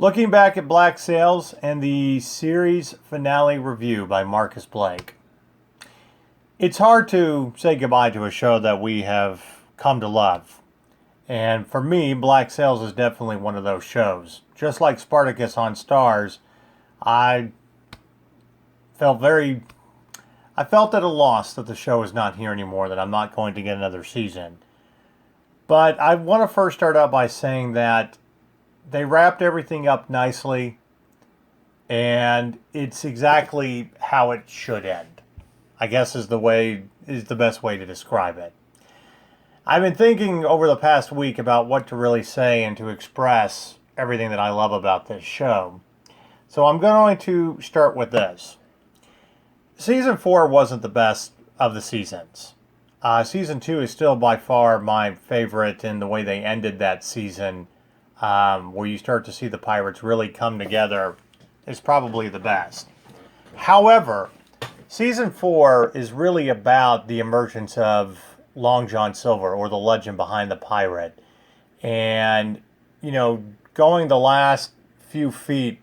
Looking back at Black Sails and the series finale review by Marcus Blake. It's hard to say goodbye to a show that we have come to love. And for me, Black Sails is definitely one of those shows. Just like Spartacus on Stars, I felt at a loss that the show is not here anymore, that I'm not going to get another season. But I want to first start out by saying that they wrapped everything up nicely, and it's exactly how it should end, I guess is the best way to describe it. I've been thinking over the past week about what to really say and to express everything that I love about this show. So I'm going to start with this. Season 4 wasn't the best of the seasons. Season 2 is still by far my favorite in the way they ended that season, where you start to see the pirates really come together, is probably the best. However, Season 4 is really about the emergence of Long John Silver, or the legend behind the pirate. And, going the last few feet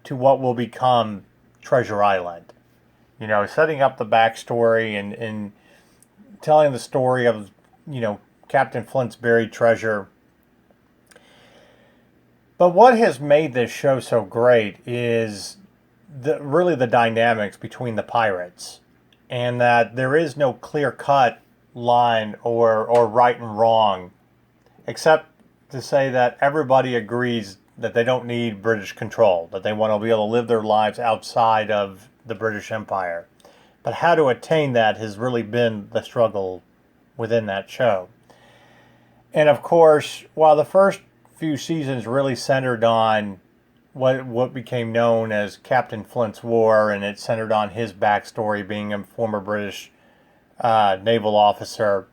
to what will become Treasure Island. Setting up the backstory and telling the story of, Captain Flint's buried treasure. But what has made this show so great is really the dynamics between the pirates, and that there is no clear-cut line or right and wrong, except to say that everybody agrees that they don't need British control, that they want to be able to live their lives outside of the British Empire. But how to attain that has really been the struggle within that show. And of course, while the first few seasons really centered on what became known as Captain Flint's War, and it centered on his backstory being a former British naval officer,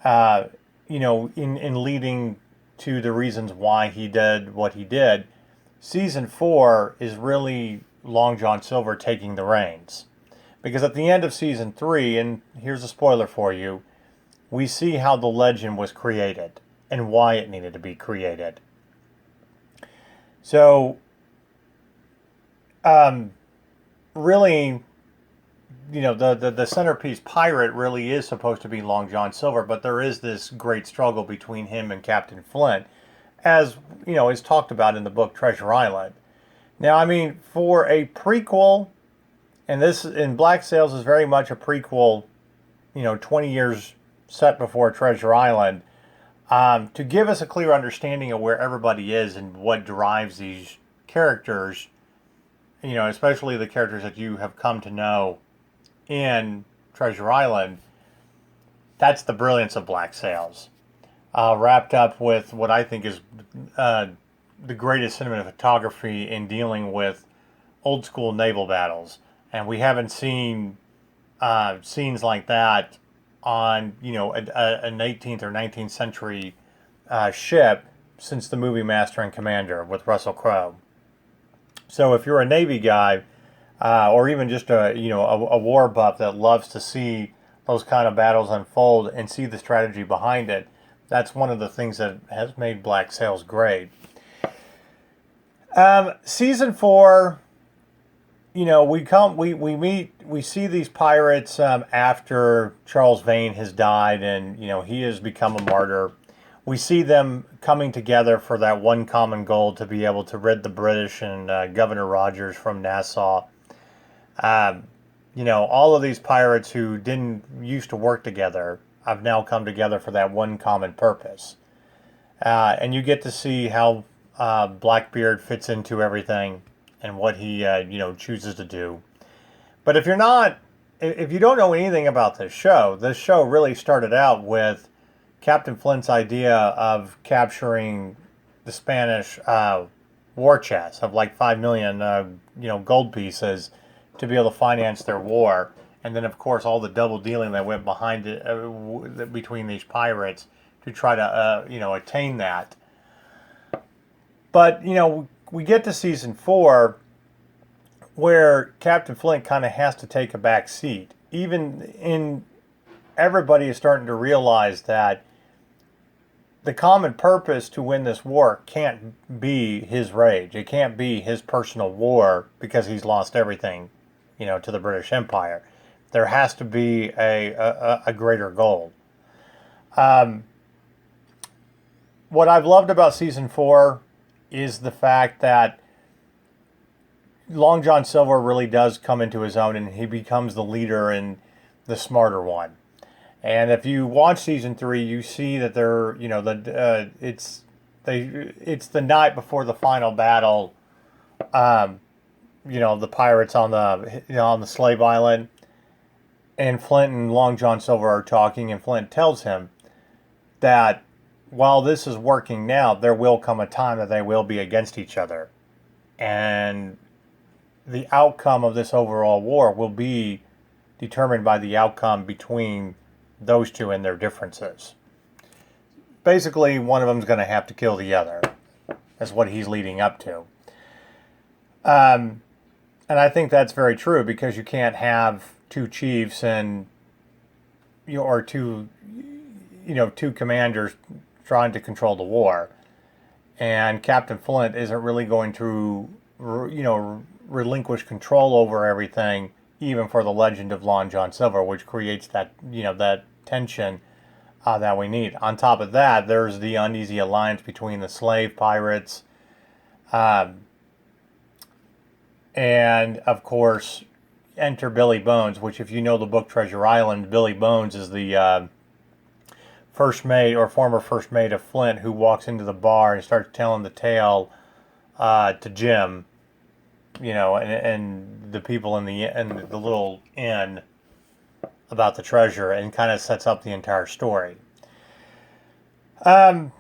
in leading to the reasons why he did what he did. Season 4 is really Long John Silver taking the reins. Because at the end of Season 3, and here's a spoiler for you, we see how the legend was created and why it needed to be created. So, really, the centerpiece pirate really is supposed to be Long John Silver, but there is this great struggle between him and Captain Flint, as, is talked about in the book Treasure Island. Now, for a prequel, and this in Black Sails is very much a prequel, 20 years set before Treasure Island, to give us a clear understanding of where everybody is and what drives these characters, especially the characters that you have come to know in Treasure Island. That's the brilliance of Black Sails. Wrapped up with what I think is the greatest cinematography in dealing with old school naval battles. And we haven't seen scenes like that on, an 18th or 19th century ship since the movie Master and Commander with Russell Crowe. So if you're a Navy guy, or even just a war buff that loves to see those kind of battles unfold and see the strategy behind it, that's one of the things that has made Black Sails great. Season 4, we see these pirates after Charles Vane has died, and he has become a martyr. We see them coming together for that one common goal, to be able to rid the British and Governor Rogers from Nassau. All of these pirates who didn't used to work together have now come together for that one common purpose. And you get to see how Blackbeard fits into everything and what he chooses to do. But if you don't know anything about this show really started out with Captain Flint's idea of capturing the Spanish war chest of like 5 million gold pieces to be able to finance their war. And then, of course, all the double dealing that went behind it between these pirates to try to attain that. But we get to Season 4, where Captain Flint kind of has to take a back seat. Everybody is starting to realize that the common purpose to win this war can't be his rage. It can't be his personal war because he's lost everything, to the British Empire. There has to be a greater goal. Um, what I've loved about season 4 is the fact that Long John Silver really does come into his own, and he becomes the leader and the smarter one. And if you watch season 3, you see that it's the night before the final battle. The pirates on the slave island, and Flint and Long John Silver are talking, and Flint tells him that while this is working now, there will come a time that they will be against each other, and the outcome of this overall war will be determined by the outcome between those two and their differences. Basically, one of them is going to have to kill the other. That's what he's leading up to. And I think that's very true, because you can't have two chiefs or two commanders trying to control the war. And Captain Flint isn't really going to, relinquish control over everything, even for the legend of Long John Silver, which creates that tension that we need. On top of that, there's the uneasy alliance between the slave pirates, and of course, enter Billy Bones, which, if you know the book Treasure Island, Billy Bones is the first mate or former first mate of Flint, who walks into the bar and starts telling the tale to Jim, and the people in the little inn about the treasure, and kind of sets up the entire story. Now,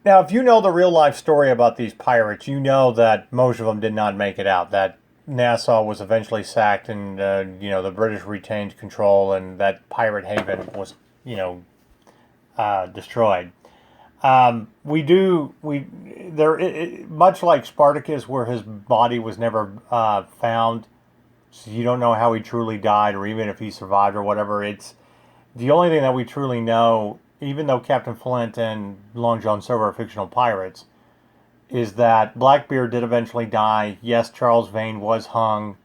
if you know the real life story about these pirates, you know that most of them did not make it out. That Nassau was eventually sacked, and the British retained control, and that pirate haven was destroyed. Much like Spartacus, where his body was never found, so you don't know how he truly died, or even if he survived or whatever. It's the only thing that we truly know, even though Captain Flint and Long John Silver are fictional pirates, is that Blackbeard did eventually die. Yes, Charles Vane was hung,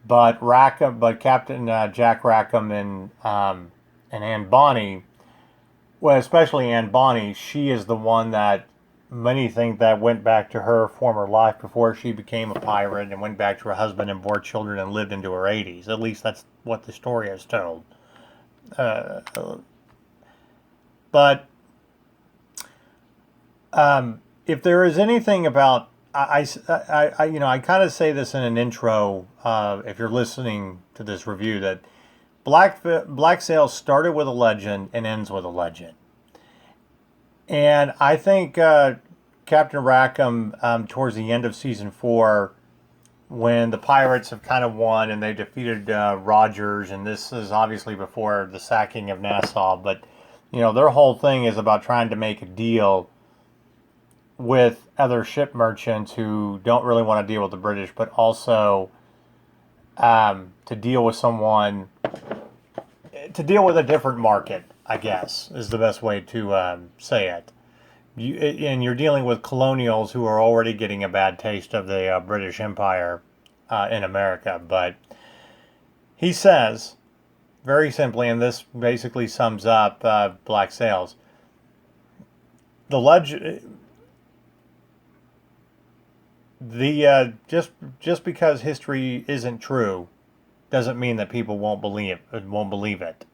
but Captain Jack Rackham and Anne Bonny, well, especially Anne Bonny, she is the one that many think that went back to her former life before she became a pirate, and went back to her husband and bore children and lived into her 80s. At least that's what the story is told. But if there is anything about, I kind of say this in an intro, if you're listening to this review, that Black Sails started with a legend and ends with a legend. And I think Captain Rackham, towards the end of season 4, when the pirates have kind of won and they defeated Rogers, and this is obviously before the sacking of Nassau, but their whole thing is about trying to make a deal with other ship merchants who don't really want to deal with the British, but also to deal with a different market, I guess, is the best way to say it. And you're dealing with colonials who are already getting a bad taste of the British Empire in America. But he says, very simply, and this basically sums up Black Sails, just because history isn't true doesn't mean that people won't believe it.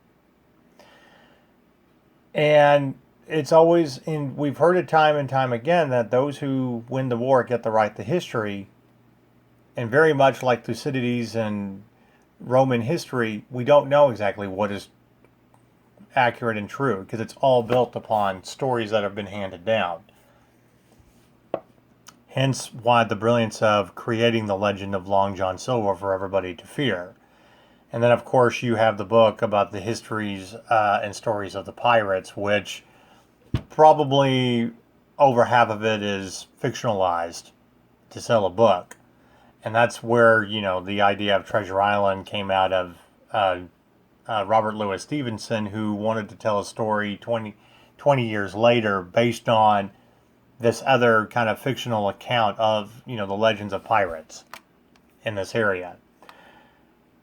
And it's always, we've heard it time and time again, that those who win the war get to write the history. And very much like Thucydides and Roman history, we don't know exactly what is accurate and true, because it's all built upon stories that have been handed down. Hence why the brilliance of creating the legend of Long John Silver for everybody to fear. And then, of course, you have the book about the histories and stories of the pirates, which probably over half of it is fictionalized to sell a book. And that's where, the idea of Treasure Island came out of Robert Louis Stevenson, who wanted to tell a story 20 20 years later based on this other kind of fictional account of, the legends of pirates in this area.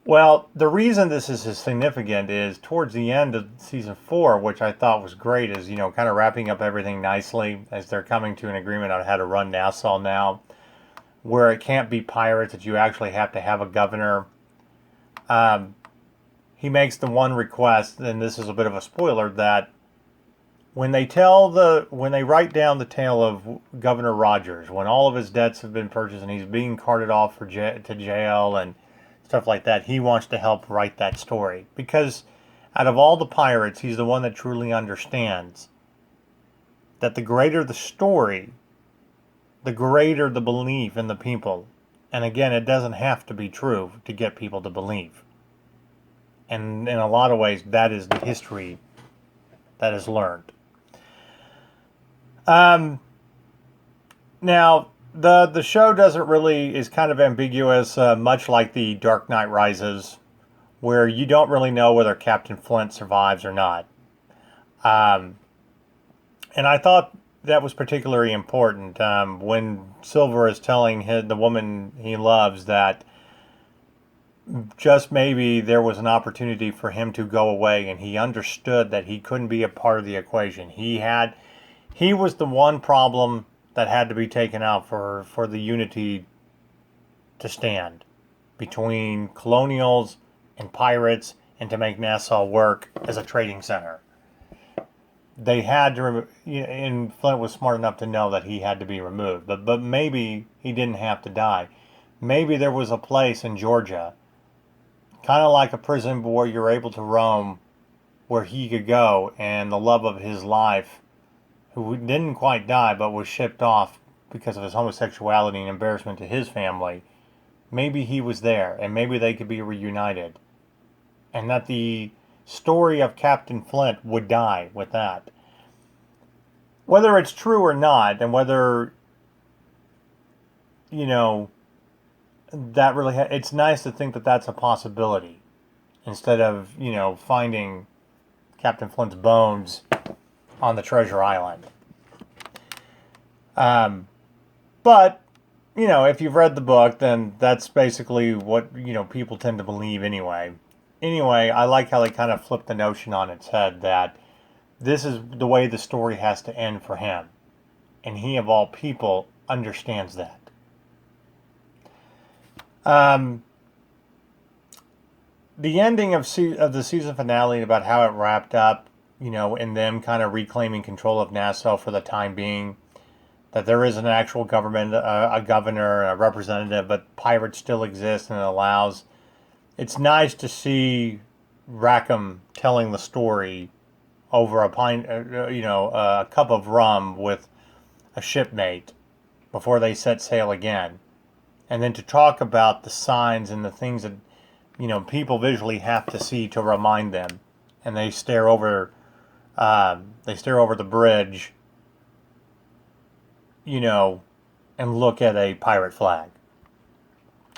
Well, the reason this is significant is towards the end of season 4, which I thought was great, is, kind of wrapping up everything nicely as they're coming to an agreement on how to run Nassau now, where it can't be pirates, that you actually have to have a governor. He makes the one request, and this is a bit of a spoiler, that when they write down the tale of Governor Rogers, when all of his debts have been purchased and he's being carted off to jail and stuff like that, he wants to help write that story. Because out of all the pirates, he's the one that truly understands that the greater the story, the greater the belief in the people. And again, it doesn't have to be true to get people to believe. And in a lot of ways, that is the history that is learned. Now, the show is kind of ambiguous, much like the Dark Knight Rises, where you don't really know whether Captain Flint survives or not. And I thought that was particularly important when Silver is telling the woman he loves that just maybe there was an opportunity for him to go away, and he understood that he couldn't be a part of the equation. He was the one problem that had to be taken out for the unity to stand between colonials and pirates, and to make Nassau work as a trading center. They had to, and Flint was smart enough to know that he had to be removed. But maybe he didn't have to die. Maybe there was a place in Georgia, kind of like a prison where you're able to roam, where he could go, and the love of his life, who didn't quite die but was shipped off because of his homosexuality and embarrassment to his family, maybe he was there, and maybe they could be reunited. And that the story of Captain Flint would die with that. Whether it's true or not, and whether, that really, it's nice to think that that's a possibility, instead of, finding Captain Flint's bones on the treasure island. But, if you've read the book, then that's basically what, people tend to believe anyway. Anyway, I like how they kind of flip the notion on its head, that this is the way the story has to end for him. And he, of all people, understands that. The ending of the season finale, about how it wrapped up, in them kind of reclaiming control of Nassau for the time being, that there is an actual government, a governor, a representative, but pirates still exist, and it allows. It's nice to see Rackham telling the story over a a cup of rum with a shipmate before they set sail again, and then to talk about the signs and the things that people visually have to see to remind them, and they stare over the bridge, and look at a pirate flag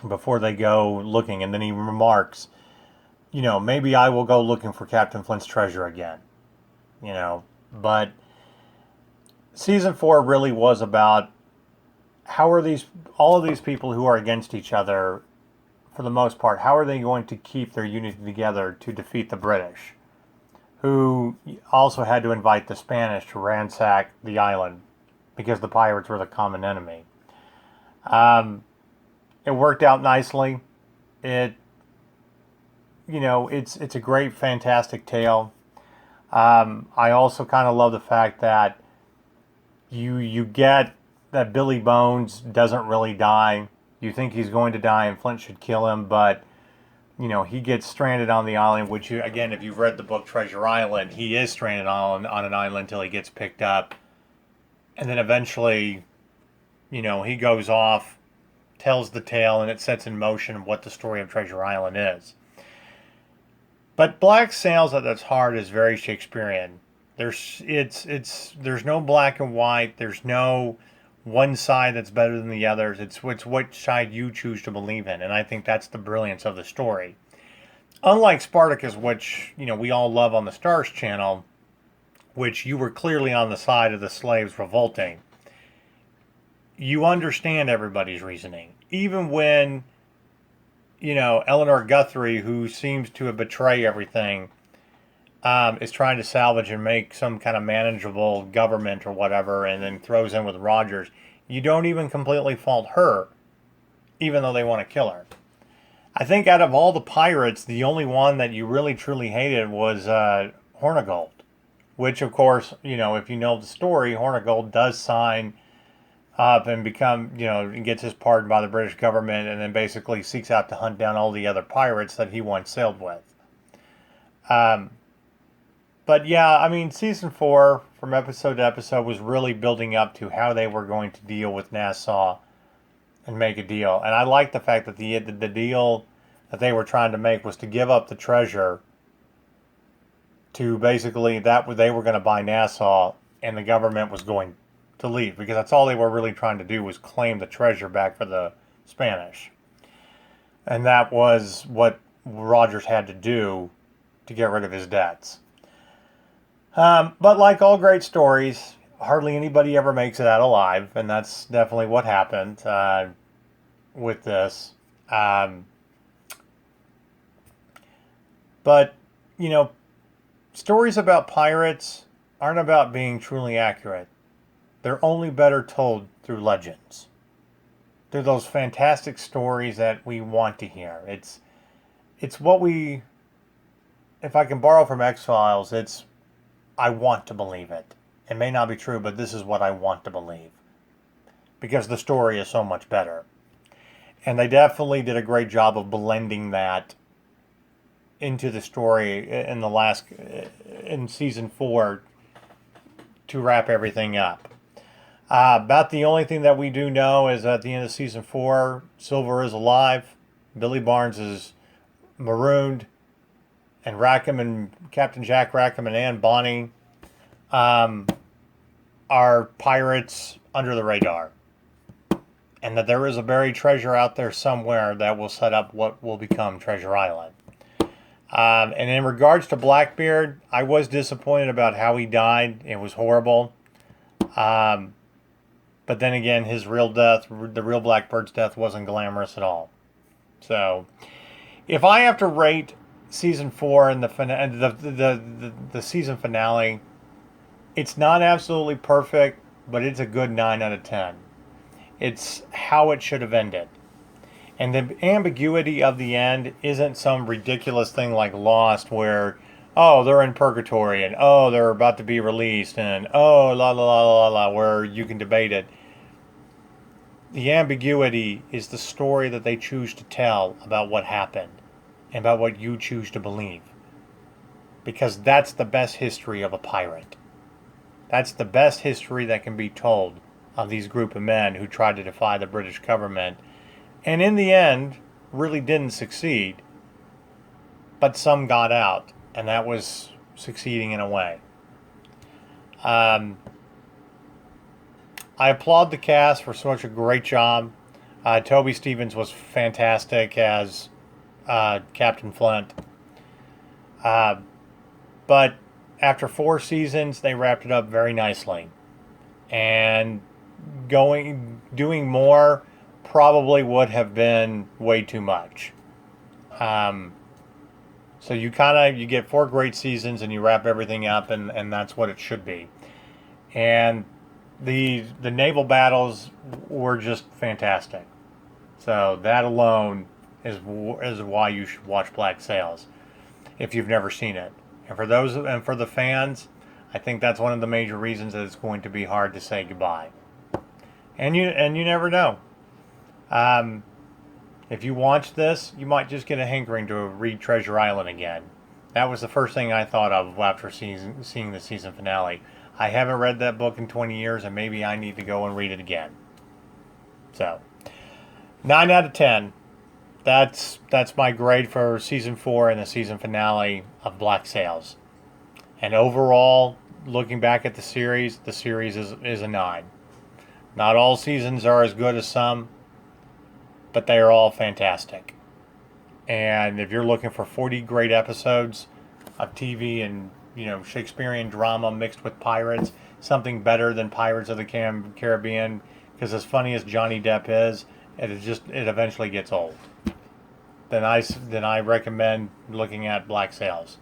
before they go looking. And then he remarks, maybe I will go looking for Captain Flint's treasure again. But season 4 really was about how are all of these people who are against each other, for the most part, how are they going to keep their unity together to defeat the British, who also had to invite the Spanish to ransack the island because the pirates were the common enemy. It worked out nicely. It's a great, fantastic tale. I also kind of love the fact that you get that Billy Bones doesn't really die. You think he's going to die and Flint should kill him, but he gets stranded on the island, which, again, if you've read the book Treasure Island, he is stranded on an island until he gets picked up. And then eventually, he goes off, tells the tale, and it sets in motion what the story of Treasure Island is. But Black Sails at its heart is very Shakespearean. There's no black and white. There's no one side that's better than the others. It's what side you choose to believe in, and I think that's the brilliance of the story. Unlike Spartacus, which we all love on the Stars channel, which you were clearly on the side of the slaves revolting, you understand everybody's reasoning. Even when, Eleanor Guthrie, who seems to have betrayed everything, is trying to salvage and make some kind of manageable government or whatever, and then throws in with Rogers, you don't even completely fault her, even though they want to kill her. I think out of all the pirates, the only one that you really truly hated was Hornigold, which, of course, if you know the story, Hornigold does sign up and and gets his pardon by the British government, and then basically seeks out to hunt down all the other pirates that he once sailed with. But yeah, I mean, season 4, from episode to episode, was really building up to how they were going to deal with Nassau and make a deal. And I like the fact that the deal that they were trying to make was to give up the treasure to basically they were going to buy Nassau, and the government was going to leave, because that's all they were really trying to do, was claim the treasure back for the Spanish. And that was what Rogers had to do to get rid of his debts. But like all great stories, hardly anybody ever makes it out alive, and that's definitely what happened with this. But, stories about pirates aren't about being truly accurate. They're only better told through legends. They're those fantastic stories that we want to hear. It's what we, if I can borrow from X-Files, I want to believe it. It may not be true, but this is what I want to believe, because the story is so much better. And they definitely did a great job of blending that into the story in season 4 to wrap everything up. About the only thing that we do know is at the end of season 4, Silver is alive, Billy Barnes is marooned, and Rackham and Captain Jack Rackham and Anne Bonny are pirates under the radar. And that there is a buried treasure out there somewhere that will set up what will become Treasure Island. And in regards to Blackbeard, I was disappointed about how he died. It was horrible. But then again, his real death, the real Blackbird's death, wasn't glamorous at all. So, if I have to rate season 4 and the season finale, it's not absolutely perfect, but it's a good 9 out of 10. It's how it should have ended. And the ambiguity of the end isn't some ridiculous thing like Lost, where, oh, they're in purgatory, and oh, they're about to be released, and oh, la la la la la, where you can debate it. The ambiguity is the story that they choose to tell about what happened, and about what you choose to believe. Because that's the best history of a pirate. That's the best history that can be told of these group of men who tried to defy the British government, and in the end really didn't succeed, but some got out, and that was succeeding in a way. I applaud the cast for such a great job. Toby Stephens was fantastic as Captain Flint. But after 4 seasons, they wrapped it up very nicely. And doing more probably would have been way too much. So you get 4 great seasons and you wrap everything up, and that's what it should be. And the naval battles were just fantastic. So that alone is why you should watch Black Sails if you've never seen it. And for the fans, I think that's one of the major reasons that it's going to be hard to say goodbye. And you never know. If you watch this, you might just get a hankering to read Treasure Island again. That was the first thing I thought of after seeing the season finale. I haven't read that book in 20 years, and maybe I need to go and read it again. So, 9 out of 10. That's my grade for season 4 and the season finale of Black Sails. And overall, looking back at the series is a 9. Not all seasons are as good as some, but they are all fantastic. And if you're looking for 40 great episodes of TV and Shakespearean drama mixed with pirates, something better than Pirates of the Caribbean. Because as funny as Johnny Depp is, it eventually gets old. Then I recommend looking at Black Sails.